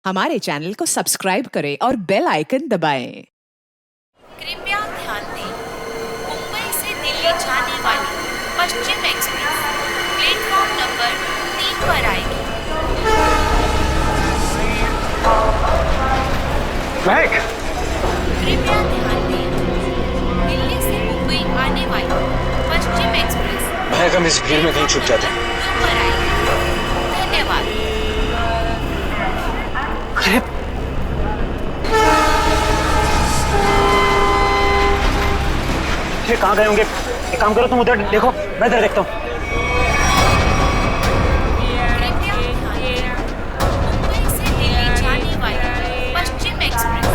हमारे चैनल को सब्सक्राइब करें और बेल आइकन दबाएं। कृपया ध्यान दें, मुंबई से दिल्ली जाने वाली पश्चिम एक्सप्रेस प्लेटफॉर्म नंबर 3 पर आएगी। महक, कृपया ध्यान दें, दिल्ली से मुंबई आने वाली पश्चिम एक्सप्रेस महक, हम इस भीड़ में कहीं छुप जाते हैं। 2 पर आएगी। धन्यवाद। अरे कहाँ गए होंगे? एक काम करो, तुम उधर देखो, मैं इधर देखता हूँ। कृपया ध्यान दें, मुंबई से दिल्ली जाने वाली पश्चिम एक्सप्रेस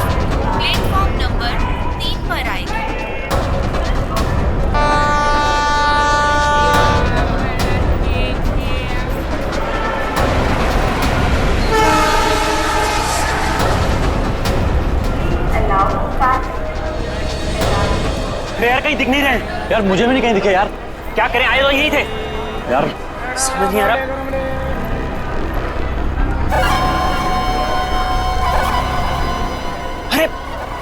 प्लेटफॉर्म नंबर 3 पर आएगी। अरे यार, कहीं दिख नहीं रहे यार, मुझे भी नहीं कहीं दिखे यार। क्या करें, आए तो यही थे यार, समझ नहीं आ रहा। अरे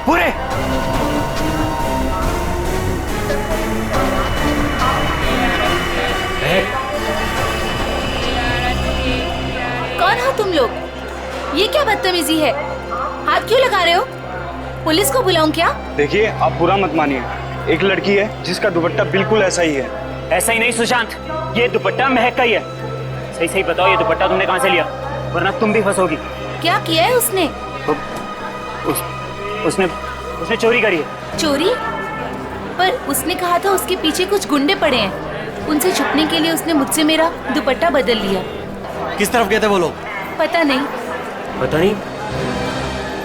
पूरे कौन हो तुम लोग? ये क्या बदतमीजी है? हाथ क्यों लगा रहे हो? पुलिस को बुलाऊं क्या? देखिए, आप बुरा मत मानिए, एक लड़की है जिसका दुपट्टा बिल्कुल ऐसा ही है। ऐसा ही नहीं सुशांत, ये दुपट्टा महक का ही है। सही सही बताओ, ये दुपट्टा तुमने कहाँ से लिया? वरना तुम भी फंसोगी। क्या किया है उसने? उसने चोरी करी है। चोरी? पर उसने कहा था उसके पीछे कुछ गुंडे पड़े हैं। उनसे छुपने के लिए उसने मुझसे मेरा दुपट्टा बदल लिया। किस तरफ गए थे वो लोग? पता नहीं। पता नहीं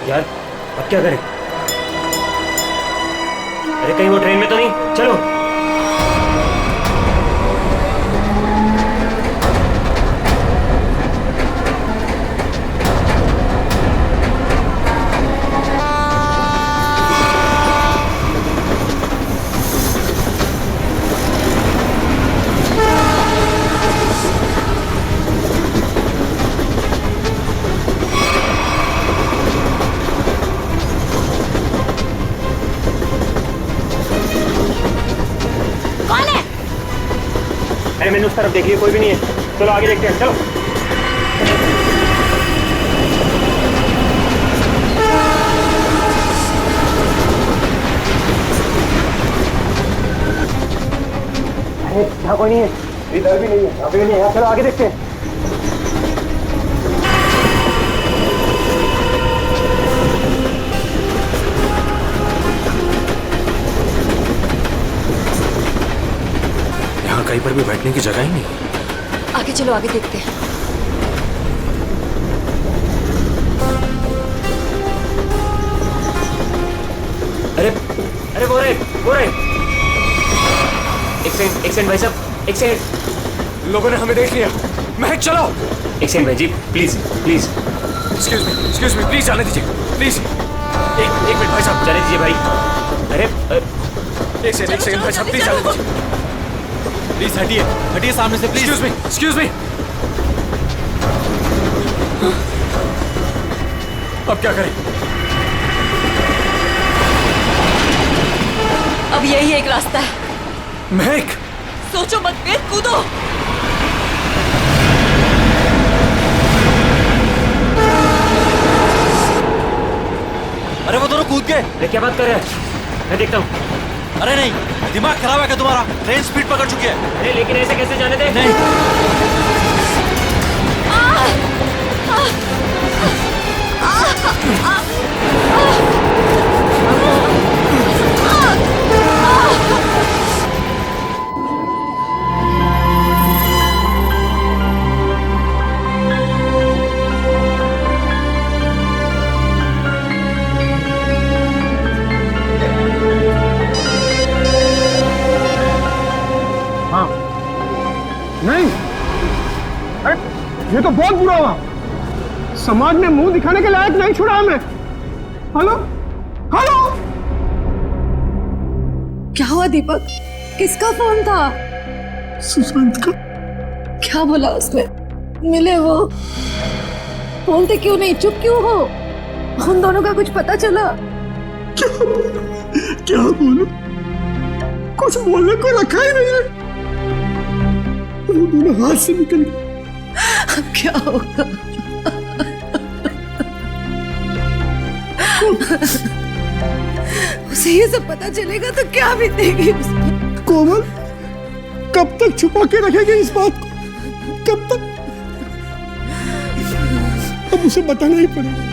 यार, अब क्या करें? अरे कहीं वो ट्रेन में तो नहीं? चलो। अरे मैंने उस तरफ देख लिया, कोई भी नहीं है। चलो आगे देखते हैं, चलो। अरे यहाँ कोई नहीं है, इधर भी नहीं है, यहाँ भी नहीं है। चलो आगे देखते हैं। कहीं पर भी बैठने की जगह ही नहीं। आगे चलो, आगे देखते हैं। अरे अरे वो रहे। एक सेकंड भाई साहब, एक सेकंड। लोगों ने हमें देख लिया। महक चलो। एक सेकंड भाई जी, प्लीज। एक्सक्यूज मी, प्लीज जाने दीजिए, प्लीज। एक मिनट भाई साहब, जाने दीजिए भाई। अरे एक सेकंड भाई साहब, प्लीज जाने दीजिए। प्लीज हटिए सामने से, प्लीज। Excuse me. अब क्या करें? अब यही एक रास्ता है। महक, सोचो मत, फिर कूदो। अरे वो दोनों कूद गए। अरे क्या बात कर रहे हैं? मैं देखता हूँ। अरे नहीं, दिमाग खराब है क्या तुम्हारा? ट्रेन स्पीड पकड़ चुकी है। अरे लेकिन ऐसे कैसे जाने दे? नहीं। नहीं, अरे ये तो बहुत बुरा हुआ। समाज में मुंह दिखाने के लायक नहीं छोड़ा हमें। हेलो हेलो, क्या हुआ दीपक? किसका फोन था? सुशांत का। क्या बोला उसने? मिले वो? बोलते क्यों नहीं, चुप क्यों हो? उन दोनों का कुछ पता चला? क्या बोलूं? कुछ बोलने को रखा ही नहीं है। वो दोनों हाथ से निकल गए। अब क्या होगा? उसे ये सब पता चलेगा तो क्या बीतेगी उस पर? कोमल, कब तक छुपा के रखेगी इस बात को? कब तक? अब उसे बताना ही पड़ेगा।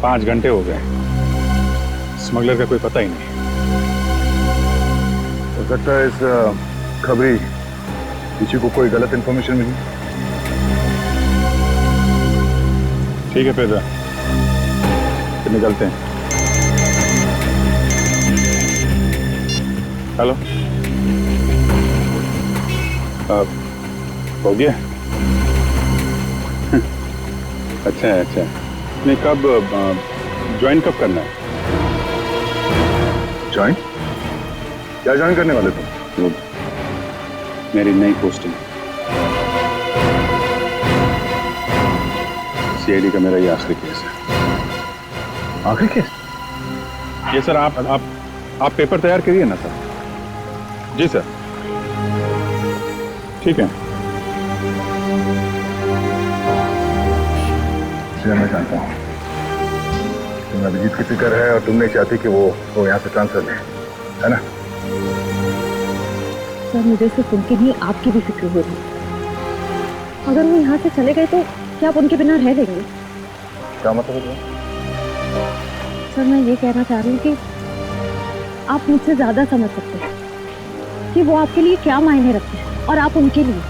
पाँच घंटे हो गए, स्मगलर का कोई पता ही नहीं। हो सकता है इस खबरी किसी को कोई गलत इंफॉर्मेशन मिली। ठीक है फिर निकलते हैं। हेलो, हो गया? अच्छा है, अच्छा है। नहीं, कब ज्वाइन कब करना है? ज्वाइन? क्या ज्वाइन करने वाले तुम? वो मेरी नई पोस्टिंग। सीआईडी का मेरा ये आखिरी केस है। आखिरी केस? ये सर, आप पेपर तैयार करिए ना सर। जी सर, ठीक है। मैं जानता हूँ तुम्हें अभिजीत की फिक्र है और तुम नहीं चाहती कि वो यहाँ से ट्रांसफर ले, है ना? सर, मुझे सिर्फ उनकी नहीं, आपकी भी फिक्र हो रही है। अगर वो यहाँ से चले गए तो क्या आप उनके बिना रह लेंगे? क्या मतलब है? सर, मैं ये कहना चाह रही हूँ कि आप मुझसे ज्यादा समझ सकते हैं कि वो आपके लिए क्या मायने रखते हैं और आप उनके लिए।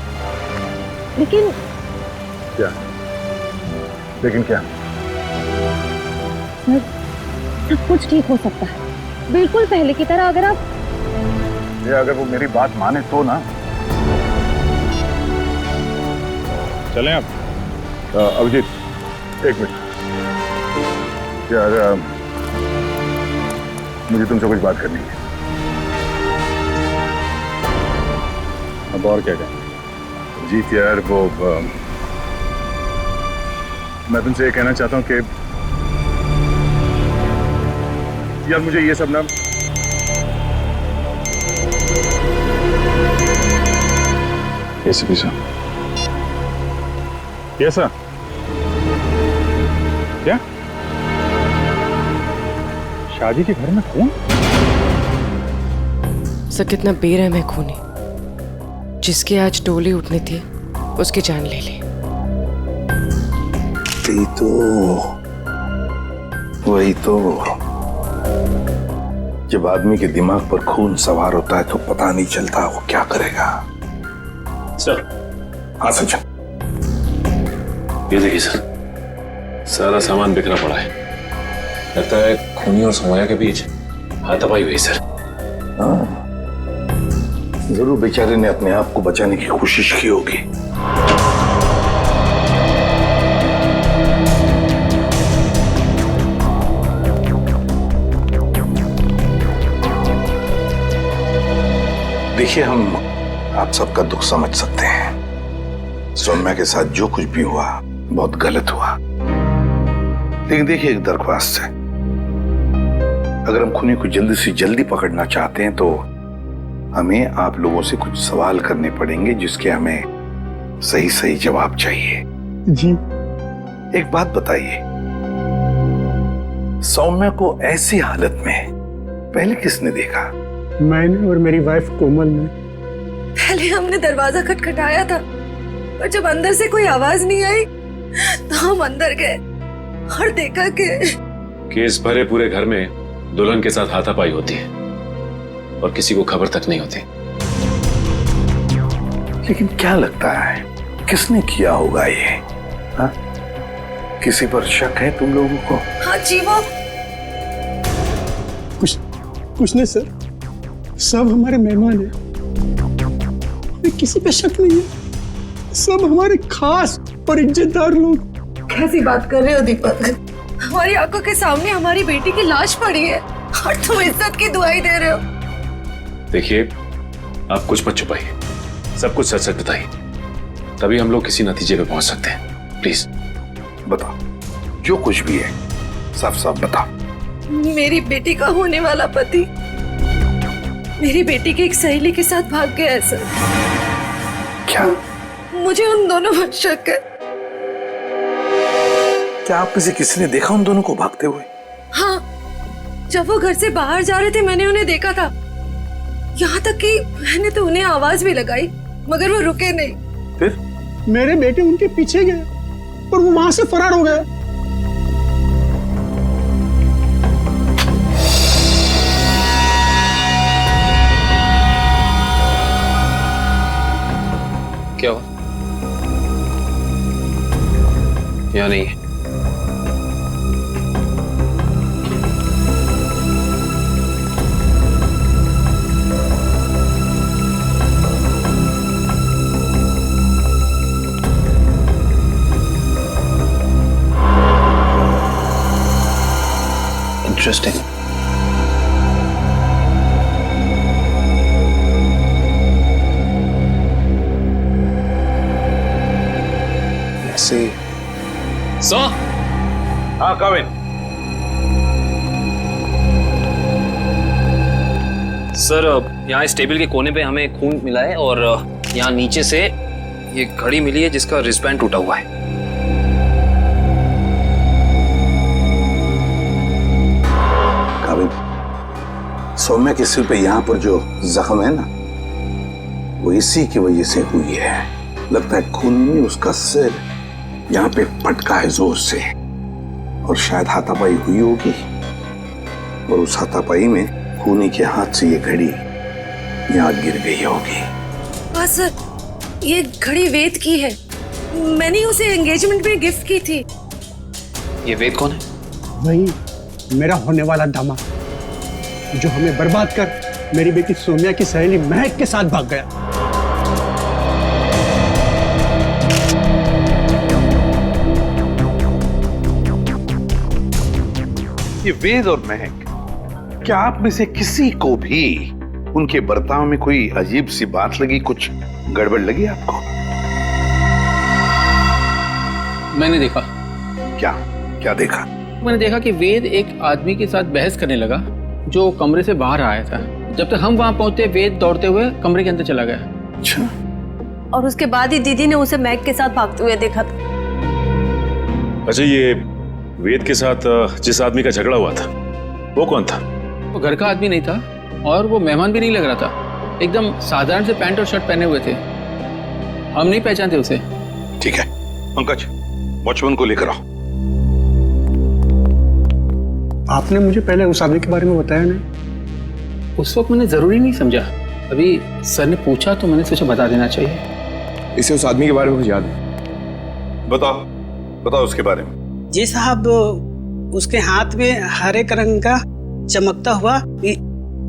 लेकिन क्या? सर, सब कुछ ठीक हो सकता है, बिल्कुल पहले की तरह। अगर वो मेरी बात माने तो ना। चलें आप। अभिजीत, एक मिनट यार, मुझे तुमसे कुछ बात करनी है। अब और क्या कहें? अभिजीत यार, वो मैं तुमसे ये कहना चाहता हूँ कि यार मुझे ये सब ना एसीपी साहब। Yes sir. क्या? शादी के घर में खून? सर, कितना बेरहम है खूनी। जिसकी आज डोली उठनी थी उसकी जान ले ली। वही तो जब आदमी के दिमाग पर खून सवार होता है तो पता नहीं चलता वो क्या करेगा। सर। हाँ सचिन। ये देखिए सर, सारा सामान बिखरा पड़ा है। लगता है खूनी और समया के बीच हाथापाई हुई सर। हाँ, जरूर बेचारे ने अपने आप को बचाने की कोशिश की होगी। देखिए, हम आप सबका दुख समझ सकते हैं। सौम्या के साथ जो कुछ भी हुआ बहुत गलत हुआ। लेकिन देखिए, एक दरख्वास्त है, अगर हम खूनी को जल्दी से जल्दी पकड़ना चाहते हैं तो हमें आप लोगों से कुछ सवाल करने पड़ेंगे जिसके हमें सही सही जवाब चाहिए। जी। एक बात बताइए, सौम्या को ऐसी हालत में पहले किसने देखा? मैंने और मेरी वाइफ कोमल ने। पहले हमने दरवाजा खटखटाया था, पर जब अंदर से कोई आवाज नहीं आई तो हम अंदर गए और देखा कि केस भरे पूरे घर में दुल्हन के साथ हाथापाई होती है और किसी को खबर तक नहीं होती। लेकिन क्या लगता है किसने किया होगा ये? हा? किसी पर शक है तुम लोगों को? हाँ जी, वो कुछ नहीं सर, सब हमारे मेहमान हैं, हमें किसी पे शक नहीं है, सब हमारे खास और इज्जतदार लोग। कैसी बात कर रहे हो दीपक? हमारी आंखों के सामने हमारी बेटी की लाश पड़ी है और तुम इज्जत की दुआई दे रहे हो। देखिए, आप कुछ मत छुपाइए, सब कुछ सच सच बताइए, तभी हम लोग किसी नतीजे पे पहुंच सकते हैं। प्लीज बताओ, जो कुछ भी है साफ साफ बताओ। मेरी बेटी का होने वाला पति मेरी बेटी की एक सहेली के साथ भाग गया है सर। क्या? मुझे उन दोनों पर शक है। क्या आप में से किसी ने देखा उन दोनों को भागते हुए? हाँ, जब वो घर से बाहर जा रहे थे मैंने उन्हें देखा था। यहाँ तक कि मैंने तो उन्हें आवाज भी लगाई मगर वो रुके नहीं। फिर मेरे बेटे उनके पीछे गए और वो वहां से फरार हो गया। क्या हुआ? या नहीं? इंटरेस्टिंग। सर। हाँ कविन। सर, यहाँ इस टेबल के कोने पे हमें खून मिला है और यहाँ नीचे से ये घड़ी मिली है जिसका रिस्टबैंड टूटा हुआ है। कविन, सौम्या के सिर पे यहाँ पर जो जख्म है ना, वो इसी की वजह से हुई है। लगता है खून में उसका सिर यहाँ पे पटका है जोर से, और शायद हाथापाई हुई होगी, और उस हाथापाई में खूनी के हाथ से ये घड़ी यहाँ गिर गई होगी। हाँ सर, ये घड़ी वेद की है, मैंने उसे एंगेजमेंट में गिफ्ट की थी। ये वेद कौन है? वही मेरा होने वाला दामाद, जो हमें बर्बाद कर मेरी बेटी सोम्या की सहेली महक के साथ भाग गया। ये वेद और महक, क्या आप में से किसी को भी उनके बर्ताव में कोई अजीब सी बात लगी, कुछ गड़बड़ लगी आपको? मैंने देखा। क्या क्या देखा? मैंने देखा कि वेद एक आदमी के साथ बहस करने लगा जो कमरे से बाहर आया था। जब तक हम वहां पहुंचे, वेद दौड़ते हुए कमरे के अंदर चला गया। अच्छा। और उसके बाद ही दीदी ने उसे मैक के साथ भागते हुए देखा था। अच्छा, ये वेद के साथ जिस आदमी का झगड़ा हुआ था वो कौन था? वो घर का आदमी नहीं था और वो मेहमान भी नहीं लग रहा था। एकदम साधारण से पैंट और शर्ट पहने हुए थे, हम नहीं पहचानते उसे। ठीक है पंकज, वॉचमैन को लेकर आओ। आपने मुझे पहले उस आदमी के बारे में बताया नहीं। उस वक्त मैंने जरूरी नहीं समझा, अभी सर ने पूछा तो मैंने सोचा बता देना चाहिए। इसे उस आदमी के बारे में कुछ याद है? बताओ बताओ उसके बारे में। जी साहब, उसके हाथ में हरे रंग का चमकता हुआ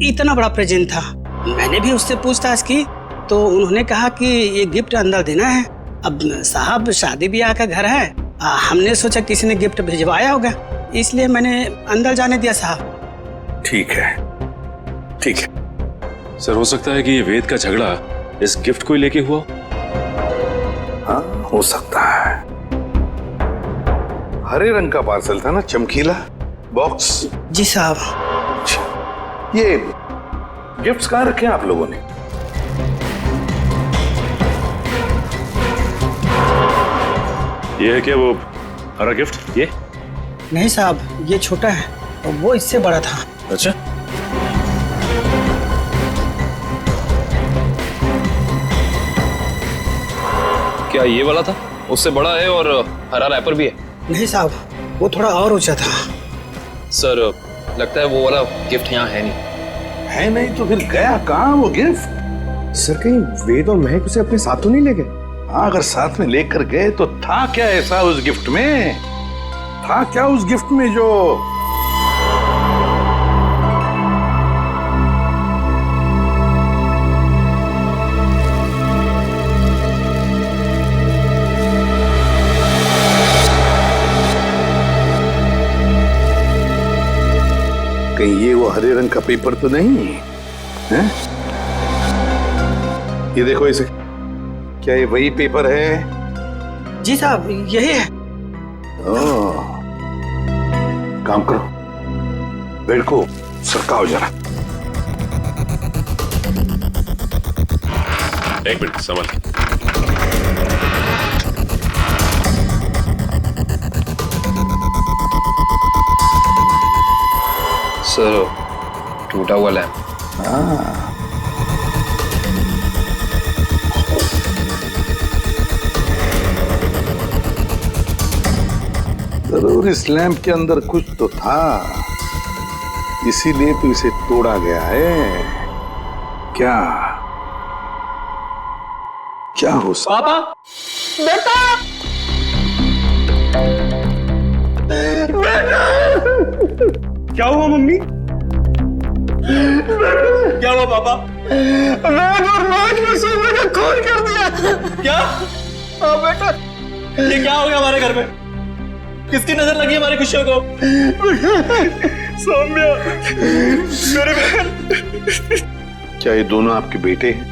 इतना बड़ा प्रेजेंट था। मैंने भी उससे पूछताछ की तो उन्होंने कहा कि ये गिफ्ट अंदर देना है। अब साहब शादी ब्याह का घर है, हमने सोचा किसी ने गिफ्ट भिजवाया होगा, इसलिए मैंने अंदर जाने दिया साहब। ठीक है ठीक है। सर, हो सकता है कि ये वेद का झगड़ा इस गिफ्ट को ही लेके हुआ। हाँ हो सकता है। हरे रंग का पार्सल था ना, चमकीला बॉक्स। जी साहब। ये गिफ्ट्स कहाँ रखे हैं आप लोगों ने? ये है क्या वो हरा गिफ्ट? ये नहीं साहब, ये छोटा है और वो इससे बड़ा था। अच्छा, क्या ये वाला था? उससे बड़ा है और हरा रैपर भी है। नहीं साहब, वो थोड़ा और ऊंचा था। सर, लगता है वो वाला गिफ्ट यहाँ है नहीं। है नहीं तो फिर गया कहाँ वो गिफ्ट? सर, कहीं वेद और महक उसे अपने साथ तो नहीं ले गए? हाँ, अगर साथ में लेकर गए तो था क्या ऐसा उस गिफ्ट में? था क्या उस गिफ्ट में जो कहीं ये वो हरे रंग का पेपर तो नहीं है? ये देखो इसे, क्या ये वही पेपर है? जी साहब, यही है। ओह, काम करो, बेड को सरकाओ जरा। एक मिनट संभल। सर, टूटा हुआ लैंप। जरूर इस लैंप के अंदर कुछ तो था, इसीलिए तो इसे तोड़ा गया है। क्या क्या हो सकता? पापा, बेटा, बेटा, क्या हुआ मम्मी? क्या हुआ पापा? मैं और रोज में सुबह का खून कर दिया। क्या? हाँ बेटा, ये क्या हो गया हमारे घर में? किसकी नजर लगी हमारी खुशियों को? सौम्या, मेरे बहन। क्या ये दोनों आपके बेटे हैं?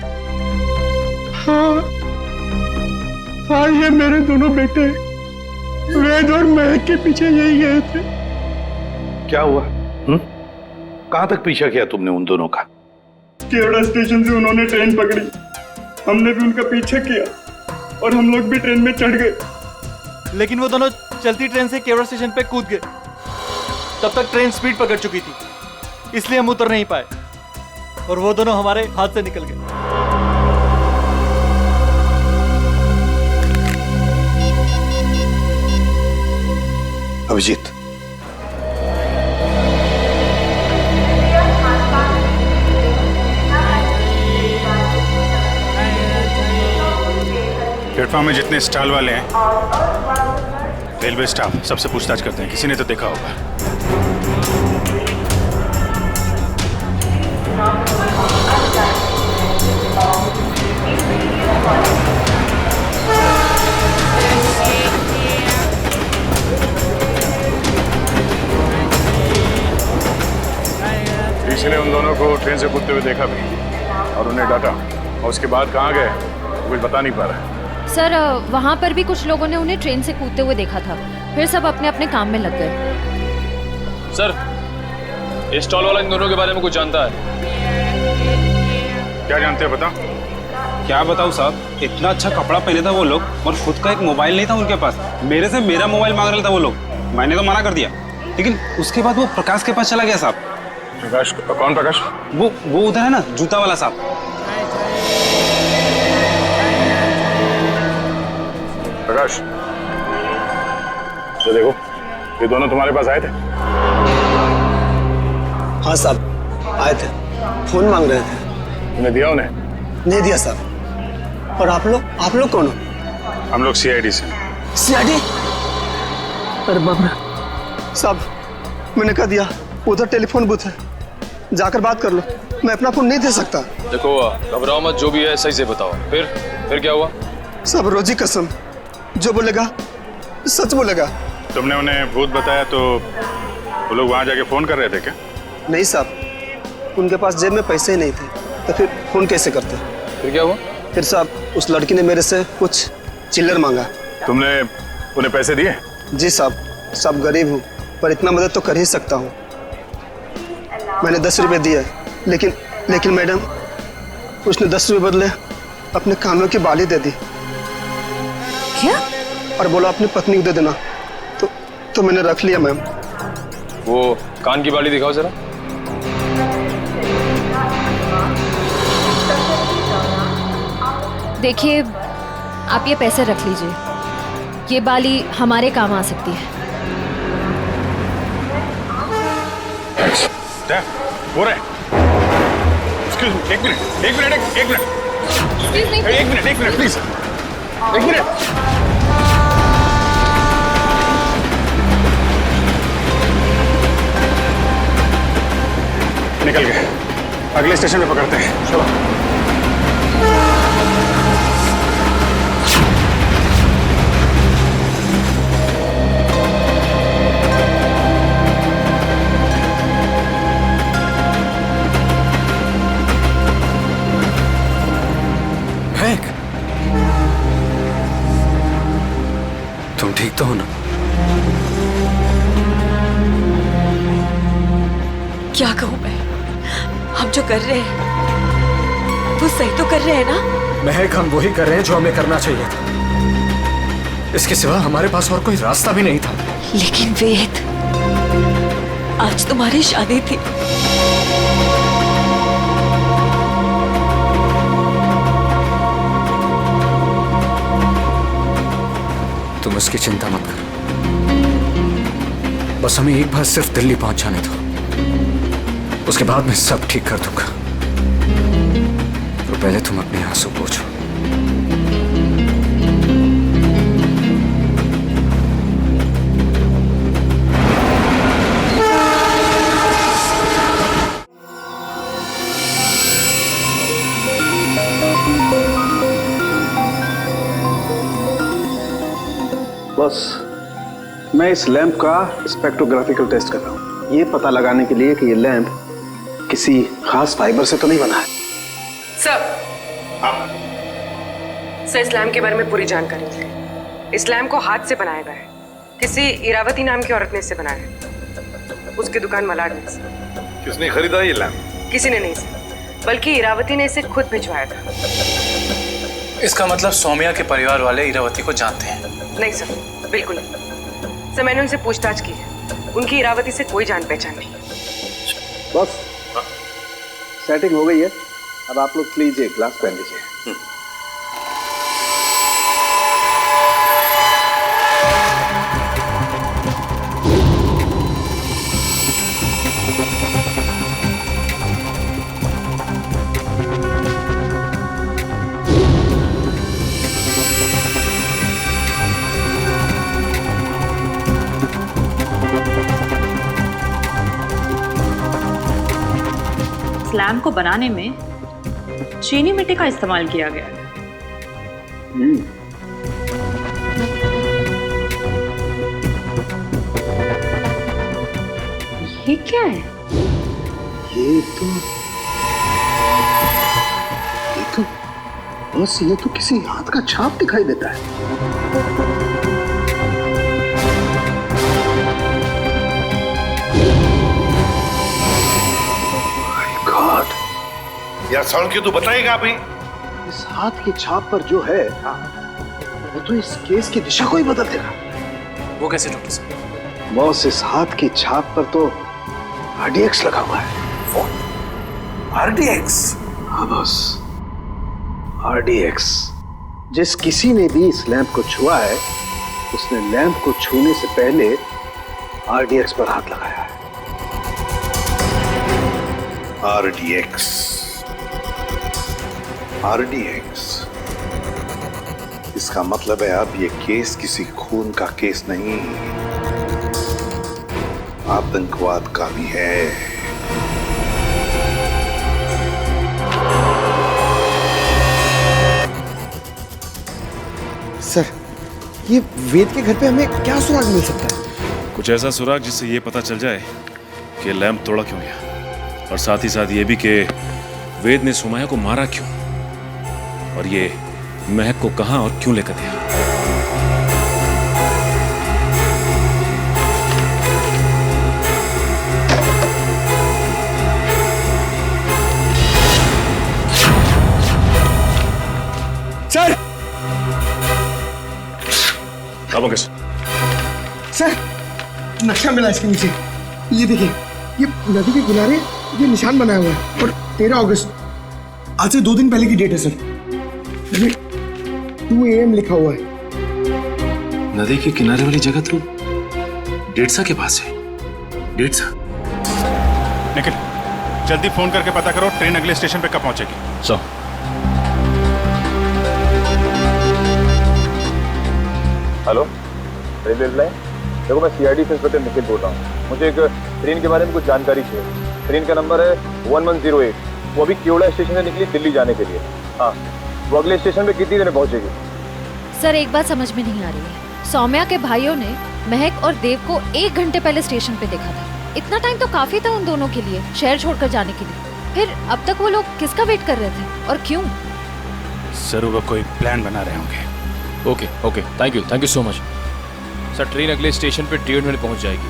हाँ, ये मेरे दोनों बेटे वेद और महक के पीछे यही गए थे। क्या हुआ? कहां तक पीछा किया तुमने उन दोनों का? केवड़ा स्टेशन से उन्होंने ट्रेन पकड़ी, हमने भी उनका पीछा किया और हम लोग भी ट्रेन में चढ़ गए। लेकिन वो दोनों चलती ट्रेन से केवड़ा स्टेशन पे कूद गए। तब तक ट्रेन स्पीड पकड़ चुकी थी, इसलिए हम उतर नहीं पाए और वो दोनों हमारे हाथ से निकल गए। अभिजीत, प्लेटफॉर्म में जितने स्टॉल वाले हैं, रेलवे स्टाफ, सबसे पूछताछ करते हैं, किसी ने तो देखा होगा। किसी ने उन दोनों को ट्रेन से कूदते हुए देखा भी और उन्हें डांटा, और उसके बाद कहाँ गए कुछ बता नहीं पा रहा। सर, वहाँ पर भी कुछ लोगों ने उन्हें ट्रेन से कूदते हुए देखा था, फिर सब अपने अपने काम में लग गए। सर, ये स्टॉल वाला इन दोनों के बारे में कुछ जानता है? क्या जानते हो बता? क्या बताऊं साहब, इतना अच्छा कपड़ा पहने था वो लोग और खुद का एक मोबाइल नहीं था उनके पास। मेरे से मेरा मोबाइल मांग रहा था वो लोग, मैंने तो मना कर दिया, लेकिन उसके बाद वो प्रकाश के पास चला गया साहब। प्रकाश? कौन प्रकाश? वो उधर है ना, जूता वाला साहब। प्रकाश, तो देखो, ये दोनों तुम्हारे पास आए थे? हाँ साहब, आए थे, फोन मांग रहे थे। तुमने दिया उन्हें? नहीं दिया साहब। और आप लोग कौन हो? हम लोग CID से। CID? अरे बाप रे साहब, मैंने कह दिया उधर टेलीफोन बूथ है, जाकर बात कर लो, मैं अपना फोन नहीं दे सकता। देखो, घबराओ मत, जो भी है सही से बताओ। फिर क्या हुआ? सब रोजी कसम, जो बोलेगा सच बोलेगा। तुमने उन्हें भूत बताया तो वो लोग वहां जाके फोन कर रहे थे क्या? नहीं साहब, उनके पास जेब में पैसे ही नहीं थे, तो फिर फोन कैसे करते? फिर क्या हुआ? फिर साहब, उस लड़की ने मेरे से कुछ चिल्लर मांगा। तुमने उन्हें पैसे दिए? जी साहब गरीब हूँ, पर इतना मदद तो कर ही सकता हूँ। मैंने 10 रुपए दिए, लेकिन मैडम, उसने 10 रुपए बदले अपने कानों की बाली दे दी। क्या? और बोला अपनी पत्नी को दे देना, तो मैंने रख लिया मैम। वो कान की बाली दिखाओ जरा। देखिए, आप ये पैसे रख लीजिए, ये बाली हमारे काम आ सकती है। हो रहा है? एक मिनट प्लीज, एक मिनट। निकल गए, अगले स्टेशन पे पकड़ते हैं, चलो। क्या कहूँ मैं, हम जो कर रहे हैं वो सही तो कर रहे हैं ना? महक, हम वही कर रहे हैं जो हमें करना चाहिए था। इसके सिवा हमारे पास और कोई रास्ता भी नहीं था। लेकिन वेद, आज तुम्हारी शादी थी। तुम उसकी चिंता मत करो, बस हमें एक बार सिर्फ दिल्ली पहुंच जाने दो, उसके बाद मैं सब ठीक कर दूंगा। तो पहले तुम अपने आंसू पोंछो। बस मैं इस लैंप का स्पेक्ट्रोग्राफिकल टेस्ट कर रहा हूँ, ये पता लगाने के लिए कि ये लैंप किसी खास फाइबर से तो नहीं बना है। सर, इस लैम्प के बारे में पूरी जानकारी मिली। इस लैम्प को हाथ से बनाया गया है। किसी इरावती नाम की औरत ने इसे बनाया है, उसकी दुकान मलाड में से। किसने खरीदा ये लैंप? किसी ने नहीं सर, बल्कि इरावती ने इसे खुद भिजवाया था। इसका मतलब सौम्या के परिवार वाले इरावती को जानते हैं? नहीं सर, बिल्कुल नहीं। सर, मैंने उनसे पूछताछ की है, उनकी इरावती से कोई जान पहचान नहीं। बस सेटिंग हो गई है, अब आप लोग प्लीज एक ग्लास पहन लीजिए। लैम्प को बनाने में चीनी मिट्टी का इस्तेमाल किया गया है। ये क्या है? ये तो बस ये तो किसी हाथ का छाप दिखाई देता है। यार साउंड क्यों तो बताएगा आप ही? इस हाथ की छाप पर जो है वो तो इस केस की दिशा को ही बदल देगा। वो कैसे डॉक्टर साहब? बॉस, इस हाथ की छाप पर तो RDX लगा हुआ है। RDX? हाँ बॉस, RDX। जिस किसी ने भी इस लैंप को छुआ है उसने लैंप को छूने से पहले RDX पर हाथ लगाया है। RDX। इसका मतलब है अब ये केस किसी खून का केस नहीं, आतंकवाद का भी है। सर, ये वेद के घर पे हमें क्या सुराग मिल सकता है? कुछ ऐसा सुराग जिससे ये पता चल जाए कि लैंप तोड़ा क्यों गया, और साथ ही साथ ये भी कि वेद ने सुमाया को मारा क्यों, और ये महक को कहां और क्यों लेकर गया। सर! अब कैसे? सर, नक्शा मिला इसके नीचे। ये देखिए, ये नदी के किनारे ये निशान बनाया हुआ है और 13 अगस्त, आज से 2 दिन पहले की डेट है सर। 2 AM लिखा हुआ है। नदी के किनारे वाली जगह तो डेढ़सा के पास है। डेढ़सा? निखिल, जल्दी फोन करके पता करो ट्रेन अगले स्टेशन पे कब पहुंचेगी। So hello, railway line. देखो, मैं CID से इंस्पेक्टर निखिल बोल रहा हूँ। मुझे एक ट्रेन के बारे में कुछ जानकारी चाहिए। ट्रेन का नंबर है 1108। वो अभी केवड़ा स्टेशन से निकली दिल्ली जाने के लिए। हाँ, वो अगले स्टेशन पे कितनी देर में पहुंचेगी? सर, एक बात समझ में नहीं आ रही है। सौम्या के भाइयों ने महक और देव को 1 घंटे पहले स्टेशन पे देखा था। इतना टाइम तो काफी था उन दोनों के लिए शहर छोड़कर जाने के लिए। फिर अब तक वो लोग किसका वेट कर रहे थे और क्यों? जरूर वो कोई प्लान बना रहे होंगे। Okay, thank you so much. Sir, train अगले स्टेशन पे 1.5 मिनट पहुंच जाएगी।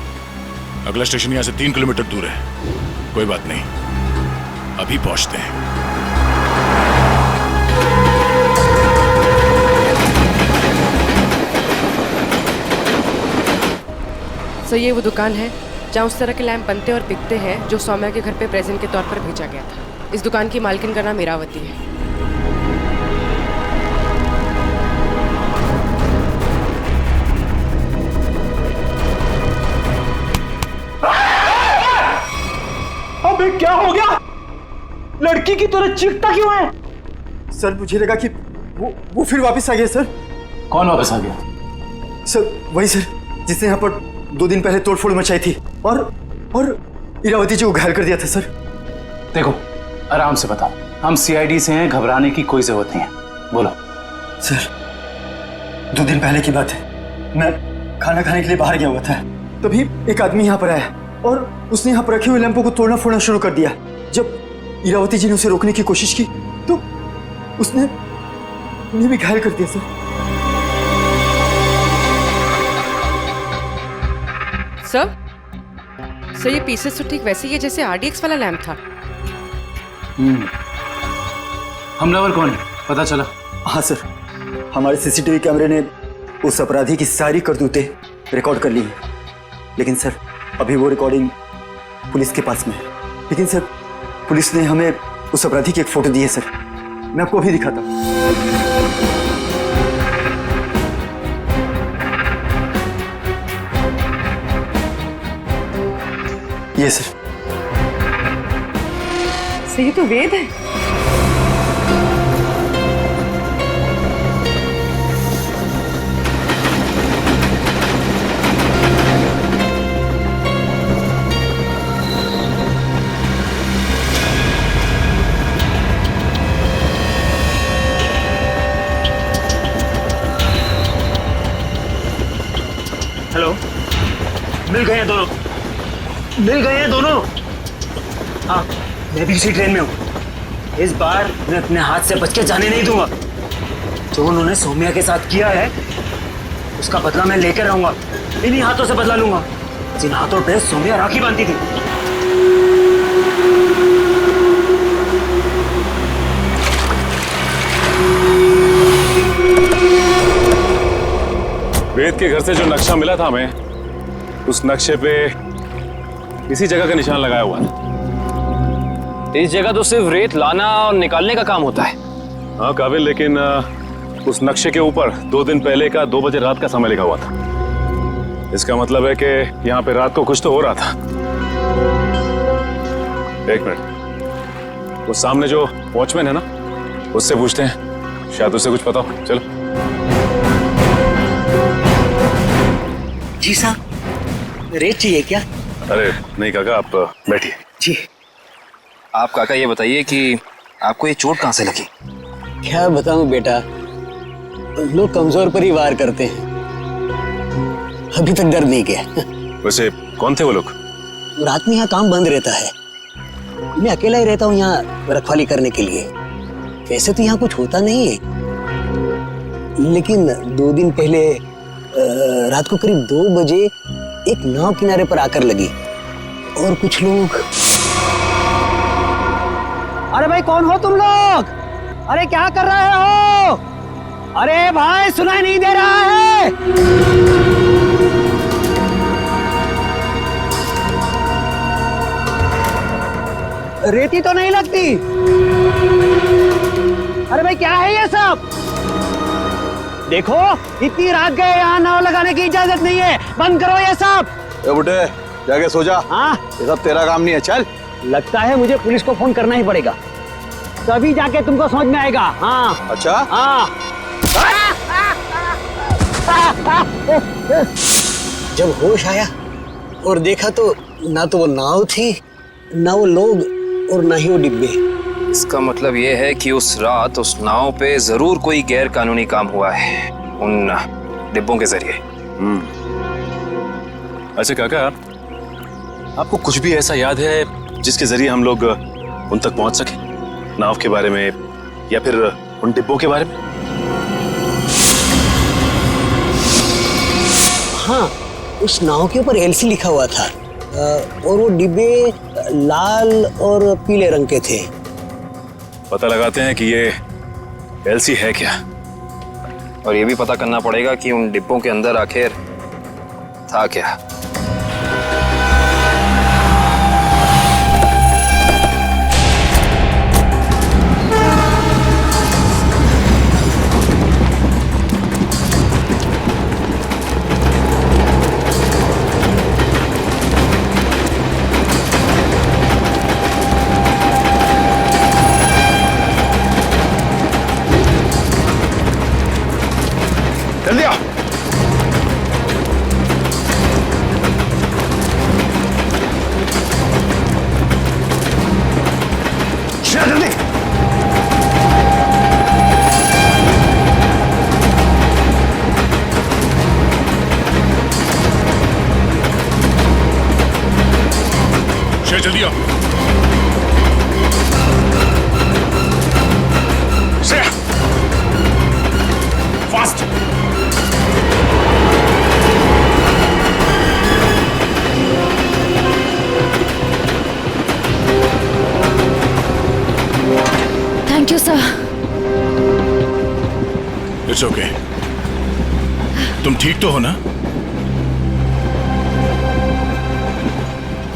अगला स्टेशन यहाँ से 3 किलोमीटर दूर है। कोई बात नहीं, अभी पहुंचते हैं। सर ये वो दुकान है जहाँ उस तरह के लैंप बनते और बिकते हैं जो सौम्या के घर पे प्रेजेंट के तौर पर भेजा गया था। इस दुकान की मालकिन का नाम इरावती है। अबे क्या हो गया? लड़की की तरह चीखता क्यों है? सर मुझे लगा कि वो फिर वापस आ गया सर। कौन वापस आ गया? सर वही सर जिसने यहाँ पर 2 दिन पहले तोड़फोड़ मचाई थी और इरावती जी को घायल कर दिया था सर। देखो आराम से बताओ, हम सीआईडी से हैं, घबराने की कोई जरूरत नहीं है, बोलो। सर 2 दिन पहले की बात है, मैं खाना खाने के लिए बाहर गया हुआ था, तभी एक आदमी यहाँ पर आया और उसने यहाँ पर रखे हुए लैंपों को तोड़ना फोड़ना शुरू कर दिया। जब इरावती जी ने उसे रोकने की कोशिश की तो उसने उन्हें भी घायल कर दिया सर। सर ये पीसेस तो ठीक वैसे ही है जैसे आरडीएक्स वाला लैंप था। हमलावर कौन है पता चला? हाँ सर, हमारे सीसीटीवी कैमरे ने उस अपराधी की सारी करतूतें रिकॉर्ड कर ली हैं, लेकिन सर अभी वो रिकॉर्डिंग पुलिस के पास में है। लेकिन सर पुलिस ने हमें उस अपराधी की एक फोटो दी है सर, मैं आपको अभी दिखाता हूँ। ये सर ये तो वेद है। हेलो, मिल गए हैं दोनों, मिल गए हैं दोनों। हाँ मैं भी इसी ट्रेन में हूँ। इस बार मैं अपने हाथ से बच के जाने नहीं दूंगा। जो उन्होंने सौम्या के साथ किया है उसका बदला मैं लेकर रहूंगा, इन्हीं हाथों से बदला लूंगा जिन हाथों पे सौम्या राखी बांधती थी। वेद के घर से जो नक्शा मिला था हमें, उस नक्शे पे इसी जगह का निशान लगाया हुआ था। इस जगह तो सिर्फ रेत लाना और निकालने का काम होता है। हाँ काबिल, लेकिन उस नक्शे के ऊपर 2 दिन पहले का 2 बजे रात का समय लिखा हुआ था। इसका मतलब है कि यहाँ पे रात को कुछ तो हो रहा था। 1 मिनट, वो सामने जो वॉचमैन है ना, उससे पूछते हैं, शायद उसे कुछ पता हो। चलो। जी साहब, रेत चाहिए क्या? अरे नहीं काका, आप बैठिए। जी। आप काका ये बताइए कि आपको ये चोट कहाँ से लगी? क्या बताऊं बेटा, लोग कमजोर पर ही वार करते हैं, अभी तक दर्द नहीं किया। वैसे कौन थे वो लोग? रात में यहाँ काम बंद रहता है, मैं अकेला ही रहता हूँ यहाँ रखवाली करने के लिए। वैसे तो यहाँ कुछ होता नहीं है, लेकिन 2 दिन पहले रात को करीब 2 बजे एक नाव किनारे पर आकर लगी और कुछ लोग। अरे भाई कौन हो तुम लोग? अरे क्या कर रहे हो? अरे भाई सुनाई नहीं दे रहा है? रेती तो नहीं लगती। अरे भाई क्या है ये सब? देखो इतनी रात गए, यहाँ नाव लगाने की इजाजत नहीं है, बंद करो ये सब। ए बुड्ढे जाके सो जा। हाँ ये सब तेरा काम नहीं है, चल। लगता है मुझे पुलिस को फोन करना ही पड़ेगा, तभी जाके तुमको समझ में आएगा। हाँ अच्छा। हाँ। जब होश आया और देखा तो ना तो वो नाव थी, ना वो लोग, और ना ही वो डिब्बे। इसका मतलब ये है कि उस रात उस नाव पे जरूर कोई गैर कानूनी काम हुआ है उन डिब्बों के जरिए। अच्छा काका, आपको कुछ भी ऐसा याद है जिसके जरिए हम लोग उन तक पहुंच सके? नाव के बारे में या फिर उन डिब्बों के बारे में? हाँ, उस नाव के ऊपर एलसी लिखा हुआ था और वो डिब्बे लाल और पीले रंग के थे। पता लगाते हैं कि ये एलसी है क्या, और ये भी पता करना पड़ेगा कि उन डिब्बों के अंदर आखिर था क्या। जल्दी आओ। जल्दी। जल्दी आओ। Fast. Thank you sir. It's okay. तुम ठीक तो हो ना?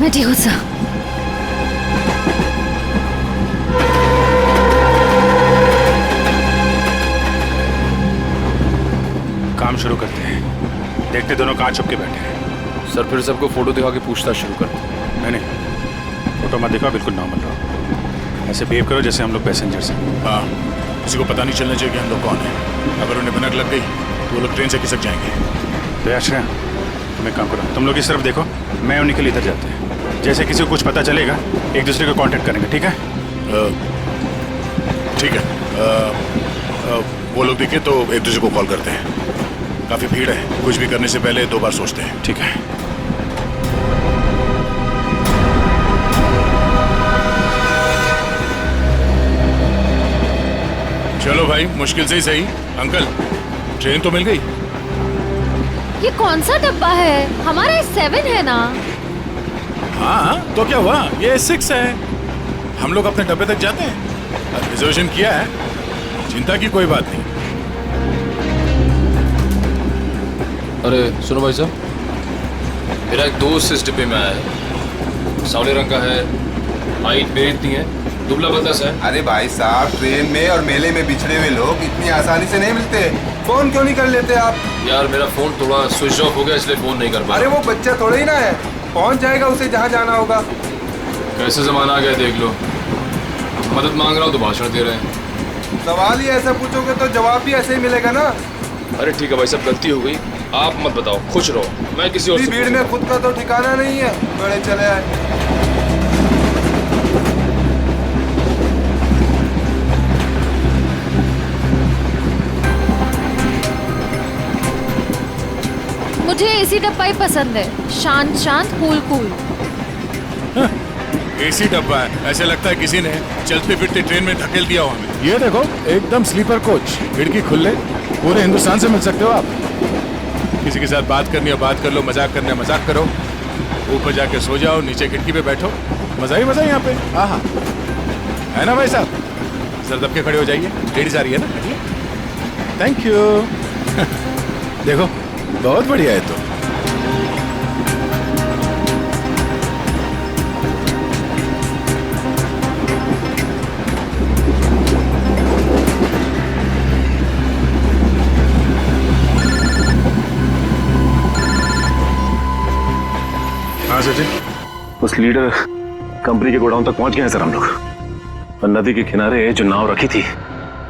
मैं ठीक हूँ सर। काम शुरू करते हैं। देखते दोनों कहाँ छुप के बैठे हैं। सर फिर सबको फोटो दिखा के पूछताछ शुरू करते हैं। नहीं, फोटो मत दिखाओ, बिल्कुल नॉर्मल रहो। ऐसे बिहेव करो जैसे हम लोग पैसेंजर्स हैं। हाँ, किसी को पता नहीं चलना चाहिए कि हम लोग कौन हैं। अगर उन्हें भनक लग गई तो वो लोग ट्रेन से खिसक जाएंगे। तो आश्रय, तुम एक काम करो, तुम लोग इस तरफ देखो, मैं उन्हीं के लिए इधर जाते हैं। जैसे किसी को कुछ पता चलेगा एक दूसरे को कांटेक्ट करेंगे, ठीक है? ठीक है। वो लोग दिखे तो एक दूसरे को कॉल करते हैं। काफी भीड़ है, कुछ भी करने से पहले 2 बार सोचते हैं। ठीक है। चलो भाई, मुश्किल से ही सही। अंकल, ट्रेन तो मिल गई। ये कौन सा डब्बा है? हमारा 7 है ना? हाँ, तो क्या हुआ? ये 6 है। हम लोग अपने डब्बे तक जाते हैं। रिजर्वेशन किया है, चिंता की कोई बात नहीं। अरे सुनो भाई साहब, मेरा एक दोस्त इस डिब्बे में आया है। सावले रंग का है, हाइट मेरी इतनी है, दुबला पतला सा है। अरे भाई साहब, ट्रेन में और मेले में बिछड़े हुए लोग इतनी आसानी से नहीं मिलते। फोन क्यों नहीं कर लेते आप? यार मेरा फोन थोड़ा स्विच ऑफ हो गया, इसलिए फोन नहीं कर पाया। अरे वो बच्चा थोड़ा ही ना है, पहुंच जाएगा उसे जहाँ जाना होगा। कैसे जमाना आ गया देख लो, मदद मांग रहा हूँ तो भाषण दे रहे हैं। सवाल ही ऐसा पूछोगे तो जवाब भी ऐसे ही मिलेगा ना। अरे ठीक है भाई साहब, गलती हो गई, आप मत बताओ, खुश रहो, मैं किसी और से भीड़ में खुद का तो ठिकाना नहीं है, बड़े चले आए। मुझे एसी डब्बा ही पसंद है, शांत शांत, कूल कूल। एसी डब्बा है, ऐसे लगता है किसी ने चलते फिरते ट्रेन में धकेल दिया हो हमें। ये देखो, एकदम स्लीपर कोच, खिड़की खुले, पूरे हिंदुस्तान से मिल सकते हो आप। किसी के साथ बात करनी है बात कर लो, मजाक करना है मजाक करो, ऊपर जाके सो जाओ, नीचे खिड़की पे बैठो, मजा ही मजा यहाँ पे। हाँ हाँ, है ना भाई साहब? सर दब के खड़े हो जाइए, लेडीज आ रही है ना। Thank you. देखो, बहुत बढ़िया है तो। हाँ सचिन, उस लीडर कंपनी के गोडाउन तक पहुंच गए हैं सर हम लोग। और नदी के किनारे जो नाव रखी थी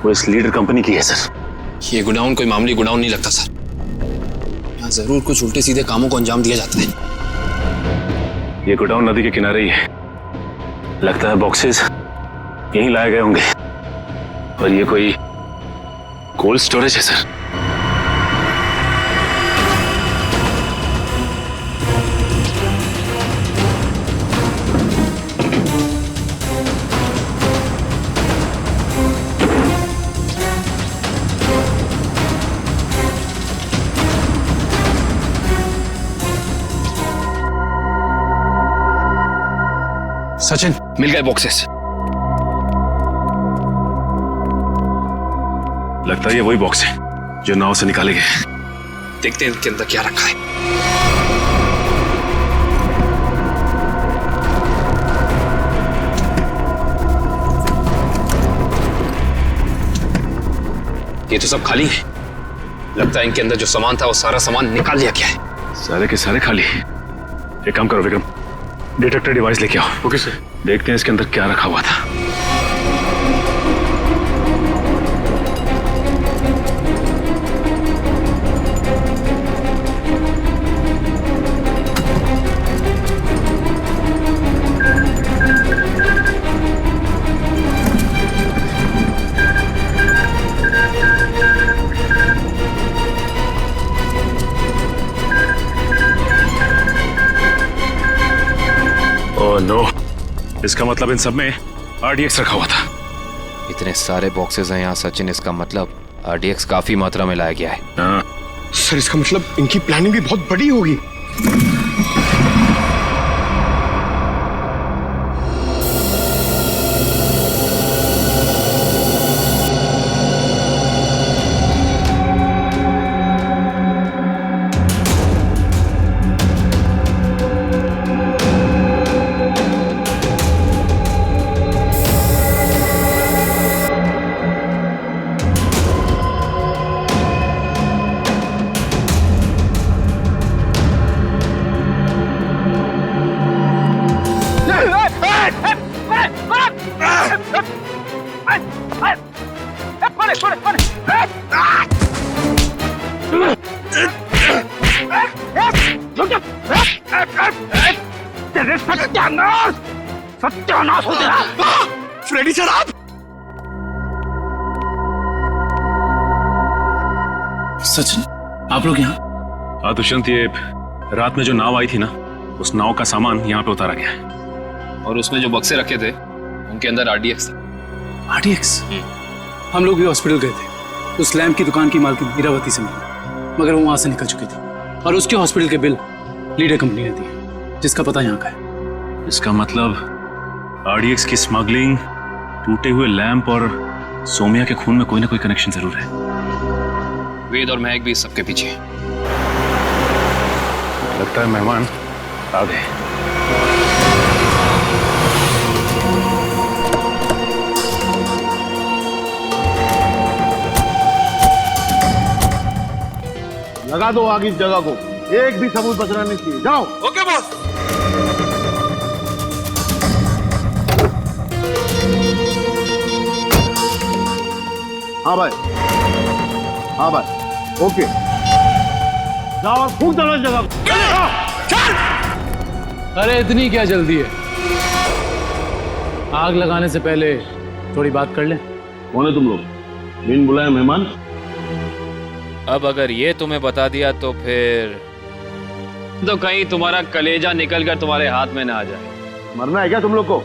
वो इस लीडर कंपनी की है सर। ये गोडाउन कोई मामूली गोडाउन नहीं लगता सर, यहाँ जरूर कुछ उल्टे सीधे कामों को अंजाम दिया जाता है। ये गोडाउन नदी के किनारे ही है, लगता है बॉक्सेस यहीं लाए गए होंगे और ये कोई कोल्ड स्टोरेज है सर। सचिन, मिल गए बॉक्सेस। लगता है ये वही बॉक्स है जो नाव से निकाले गए। देखते हैं इनके अंदर क्या रखा है। ये तो सब खाली है। लगता है इनके अंदर जो सामान था वो सारा सामान निकाल लिया गया है। सारे के सारे खाली। एक काम करो विक्रम, डिटेक्टर डिवाइस लेके आओ। Okay sir. देखते हैं इसके अंदर क्या रखा हुआ था। नो, इसका मतलब इन सब में RDX रखा हुआ था। इतने सारे बॉक्सेस हैं यहाँ सचिन, इसका मतलब RDX काफी मात्रा में लाया गया है। हाँ। सर इसका मतलब इनकी प्लानिंग भी बहुत बड़ी होगी। सत्यानाश हो तेरा। फ्रेडी सर आप। सचिन, आप लोग यहाँ? हाँ दुष्यंत, ये रात में जो नाव आई थी ना, उस नाव का सामान यहाँ पे उतारा गया है। और उसमें जो बक्से रखे थे उनके अंदर RDX था। RDX? हम लोग भी हॉस्पिटल गए थे। उस लैम्प की दुकान की मालकिन इरावती से मिली, मगर वो वहां से निकल चुकी थी और उसके हॉस्पिटल के बिल लीडर कंपनी ने दिए, जिसका पता यहाँ का है। इसका मतलब RDX की स्मगलिंग, टूटे हुए लैंप और सोमिया के खून में कोई ना कोई कनेक्शन जरूर है। वेद और महक भी सबके पीछे। लगता है मेहमान आ गए। लगा दो आग इस जगह को, एक भी सबूत बचना नहीं चाहिए। जाओ। Okay boss. हाँ भाई, हाँ भाई, ओके। जाओ और फूंक दो इस जगह को। चल। अरे इतनी क्या जल्दी है? आग लगाने से पहले थोड़ी बात कर लें। कौन है तुम लोग? बिन बुलाए मेहमान? अब अगर ये तुम्हें बता दिया तो फिर तो कहीं तुम्हारा कलेजा निकलकर तुम्हारे हाथ में ना आ जाए। मरना है क्या तुम लोग को?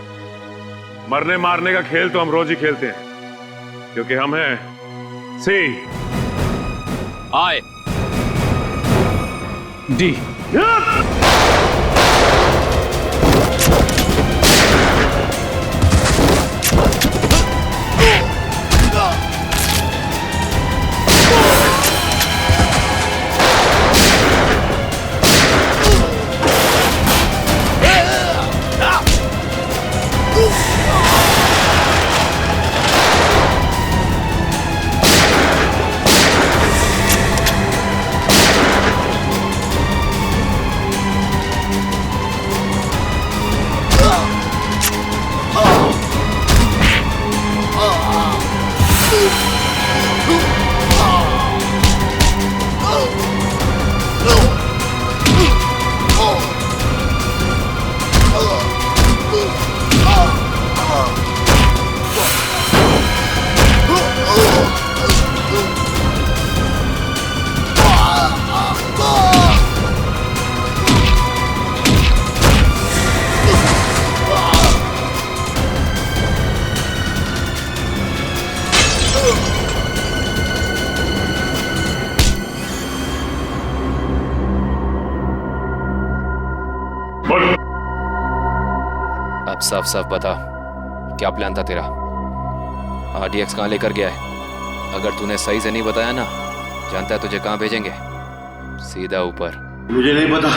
मरने मारने का खेल तो हम रोज ही खेलते हैं, क्योंकि हम हैं आए डी। साफ साफ बता, क्या प्लान था तेरा? RDX कहाँ लेकर गया है? अगर तूने सही से नहीं बताया ना, जानता है तुझे कहाँ भेजेंगे? सीधा ऊपर। मुझे नहीं पता।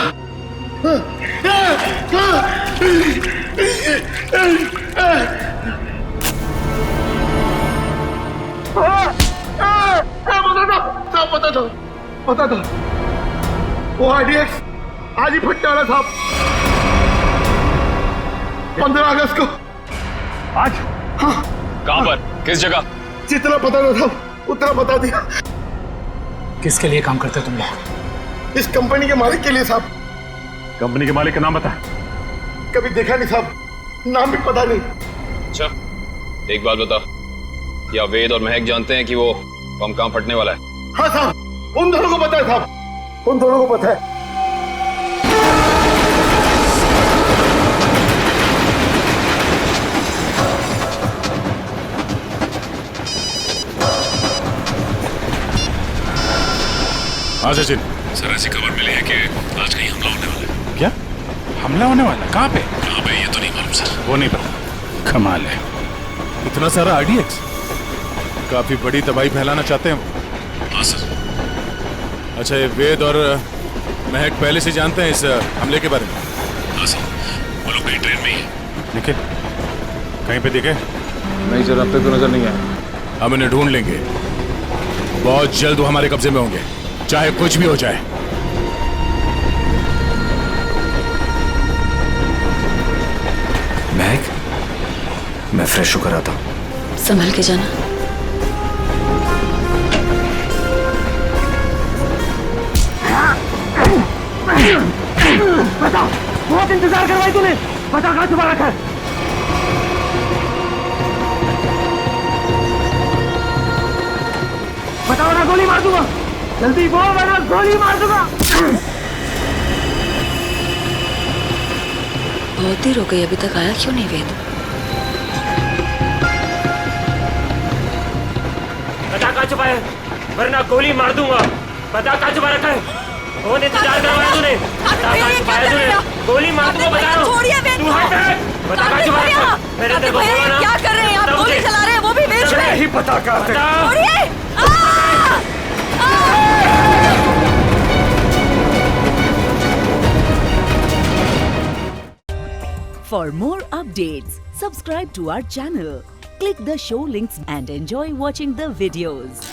पता था वो RDX आज ही फटने वाला था। 15 अगस्त को। आज? हाँ। कहाँ पर? किस जगह? जितना पता ना था उतना बता दिया। किसके लिए काम करते हो तुम लोग? इस कंपनी के मालिक के लिए साहब। कंपनी के मालिक का नाम बता। कभी देखा नहीं साहब, नाम भी पता नहीं। अच्छा, एक बात बता, क्या वेद और महक जानते हैं कि वो बम कहाँ फटने वाला है? हाँ साहब, उन दोनों को पता है साहब, उन दोनों को पता है। हाँ सचिन। सर ऐसी खबर मिली है कि आज कहीं हमला होने वाला है। क्या हमला होने वाला? कहाँ पे? कहाँ पे ये तो नहीं मालूम सर। वो नहीं पता। कमाल है, इतना सारा RDX, काफी बड़ी तबाही फैलाना चाहते हैं वो। हाँ सर। अच्छा, ये वेद और महक पहले से जानते हैं इस हमले के बारे में? हाँ सर, वो लोग कहीं ट्रेन में ही है। निखिल कहीं पे दिखे? नहीं सर, अब तक तो नजर नहीं आया। हम इन्हें ढूंढ लेंगे, बहुत जल्द वो हमारे कब्जे में होंगे, चाहे कुछ भी हो जाए। महक, मैं फ्रेश होकर आता हूँ। संभल के जाना। बता, बहुत इंतजार करवाई तूने। बता कहाँ छुपा रखा है? बताओ ना, गोली मार दूंगा। जल्दी बोल वरना गोली मार दूंगा। बहुत देर हो गई, अभी तक आया क्यों नहीं वेद? बता कहाँ छुपा है, वरना गोली मार दूंगा। बता कहाँ छुपा रखा है? बहुत इंतजार करवाया तूने। बता कहाँ छुपाया तूने? गोली मार दूंगा, बता रहा हूँ। तू हट। बता कहाँ छुपा रखा है? मेरे तेरे को बोला ना। क्या कर रहे हैं आप? गोली चला रहे हैं, वो भी बेच रहे हैं। नहीं पता कहाँ थे। छोड़िए। For more updates, subscribe to our channel, click the show links and enjoy watching the videos.